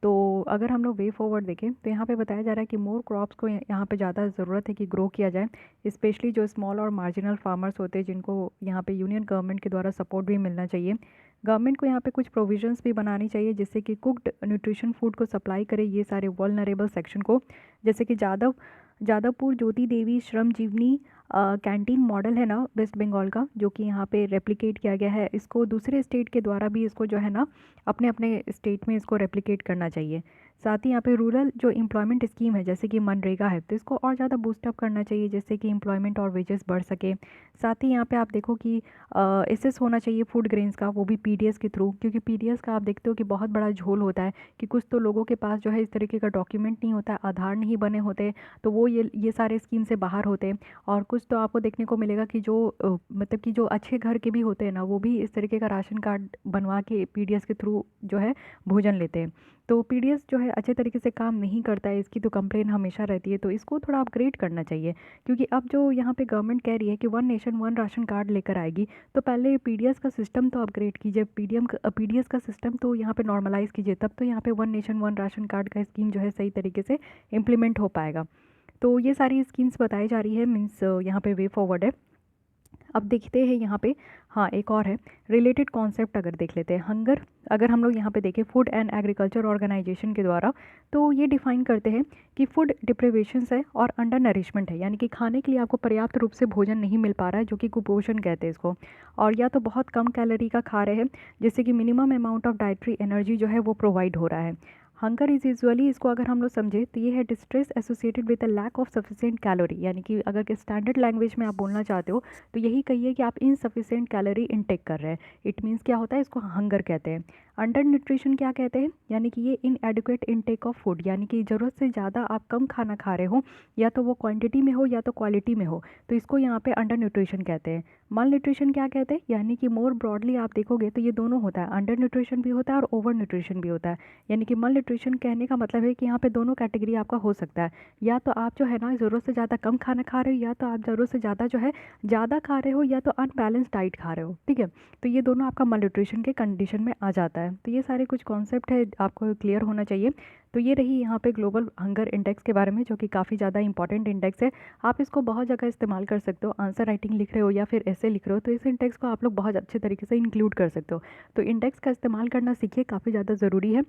तो अगर हम लोग वे फॉरवर्ड देखें तो यहाँ पे बताया जा रहा है कि मोर क्रॉप्स को यहाँ पे ज़्यादा ज़रूरत है कि ग्रो किया जाए, स्पेशली जो स्मॉल और मार्जिनल फार्मर्स होते हैं जिनको यहाँ पे यूनियन गवर्नमेंट के द्वारा सपोर्ट भी मिलना चाहिए। गवर्नमेंट को यहाँ पे कुछ प्रोविजंस भी बनानी चाहिए जिससे कि कुक्ड न्यूट्रिशन फूड को सप्लाई करे ये सारे वल्नरेबल सेक्शन को, जैसे कि जादवपुर ज्योति देवी श्रम जीवनी कैंटीन मॉडल है ना वेस्ट बंगाल का, जो कि यहाँ पे रेप्लिकेट किया गया है। इसको दूसरे स्टेट के द्वारा भी इसको जो है ना अपने अपने स्टेट में इसको रेप्लिकेट करना चाहिए। साथ ही यहाँ पे रूरल जो एम्प्लॉयमेंट स्कीम है जैसे कि मनरेगा है, तो इसको और ज़्यादा बूस्टअप करना चाहिए जिससे कि एम्प्लॉयमेंट और वेजेस बढ़ सके। साथ ही यहाँ पे आप देखो कि एसेस होना चाहिए फूड ग्रेन्स का, वो भी पीडीएस के थ्रू, क्योंकि पीडीएस का आप देखते हो कि बहुत बड़ा झोल होता है कि कुछ तो लोगों के पास जो है इस तरीके का डॉक्यूमेंट नहीं होता है, आधार नहीं बने होते, तो वो ये सारे स्कीम से बाहर होते हैं। और कुछ तो आपको देखने को मिलेगा कि जो मतलब कि जो अच्छे घर के भी होते हैं ना, वो भी इस तरीके का राशन कार्ड बनवा के पीडीएस के थ्रू जो है भोजन लेते हैं। तो पीडीएस जो है अच्छे तरीके से काम नहीं करता है, इसकी तो कंप्लेन हमेशा रहती है। तो इसको थोड़ा अपग्रेड करना चाहिए, क्योंकि अब जो यहाँ पे गवर्नमेंट कह रही है कि 1 नेशन 1 राशन कार्ड लेकर आएगी, तो पहले पीडीएस का सिस्टम तो अपग्रेड कीजिए, पीडीएस का सिस्टम तो यहाँ पे नॉर्मलाइज़ कीजिए, तब तो यहाँ पे 1 नेशन 1 राशन कार्ड का स्कीम जो है सही तरीके से इम्प्लीमेंट हो पाएगा। तो ये सारी स्कीम्स बताई जा रही है, मीन्स यहाँ पे वे फॉरवर्ड है। अब देखते हैं यहाँ पे, हाँ एक और है रिलेटेड कॉन्सेप्ट अगर देख लेते हैं। हंगर अगर हम लोग यहाँ पे देखें फूड एंड एग्रीकल्चर ऑर्गेनाइजेशन के द्वारा, तो ये डिफाइन करते हैं कि फूड डिप्रिवेशंस है और अंडर नरिशमेंट है, यानी कि खाने के लिए आपको पर्याप्त रूप से भोजन नहीं मिल पा रहा है, जो कि कुपोषण कहते हैं इसको। और या तो बहुत कम कैलोरी का खा रहे हैं जिससे कि minimum amount of dietary energy जो है वो प्रोवाइड हो रहा है। हंगर इज़ यूजुअली, इसको अगर हम लोग समझे तो ये है distress associated with a lack of sufficient calorie, यानी कि अगर के स्टैंडर्ड लैंग्वेज में आप बोलना चाहते हो तो यही कहिए कि आप इनसफिशिएंट कैलोरी इनटेक कर रहे हैं। इट मीन्स क्या होता है, इसको हंगर कहते हैं। अंडर न्यूट्रिशन क्या कहते हैं, यानी कि ये इनएडिक्वेट इनटेक ऑफ फूड, यानी कि ज़रूरत से ज़्यादा आप कम खाना खा रहे हो, या तो वो क्वांटिटी में हो या तो क्वालिटी में हो, तो इसको यहाँ पे अंडर न्यूट्रिशन कहते हैं। मल न्यूट्रिशन क्या कहते हैं, यानी कि मोर ब्रॉडली आप देखोगे तो ये दोनों होता है, अंडर न्यूट्रिशन भी होता है और ओवर न्यूट्रिशन भी होता है। यानी कि मल न्यूट्रिशन कहने का मतलब है कि यहाँ पे दोनों कैटेगरी आपका हो सकता है, या तो आप जो है ना ज़रूरत से ज़्यादा कम खाना खा रहे हो, या तो आप ज़रूरत से ज़्यादा जो है ज़्यादा खा रहे हो, या तो अनबैलेंस डाइट खा रहे हो, ठीक है। तो ये दोनों आपका मल न्यूट्रिशन के कंडीशन में आ जाता है। तो ये सारे कुछ कॉन्सेप्ट है आपको क्लियर होना चाहिए। तो ये रही यहाँ पे ग्लोबल हंगर इंडेक्स के बारे में, जो कि काफ़ी ज़्यादा इंपॉर्टेंट इंडेक्स है। आप इसको बहुत जगह इस्तेमाल कर सकते हो, आंसर राइटिंग लिख रहे हो या फिर ऐसे लिख रहे हो, तो इस इंडेक्स को आप लोग बहुत अच्छे तरीके से इंक्लूड कर सकते हो। तो इंडेक्स का इस्तेमाल करना सीखिए, काफ़ी ज़्यादा ज़रूरी है।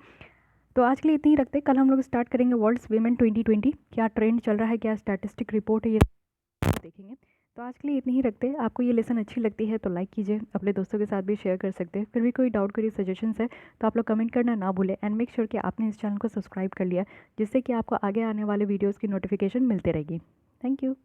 तो आज के लिए इतनी ही रखते हैं, कल हम लोग स्टार्ट करेंगे वर्ल्ड्स वीमेन 2020, क्या ट्रेंड चल रहा है, क्या स्टैटिस्टिक रिपोर्ट है, ये देखेंगे। तो आज के लिए इतनी ही रखते हैं। आपको ये लेसन अच्छी लगती है तो लाइक कीजिए, अपने दोस्तों के साथ भी शेयर कर सकते हैं। फिर भी कोई डाउट कोई सजेशंस है तो आप लोग कमेंट करना ना भूलें, एंड मेक श्योर कि आपने इस चैनल को सब्सक्राइब कर लिया, जिससे कि आपको आगे आने वाले वीडियोज़ की नोटिफिकेशन मिलती रहेगी। Thank you.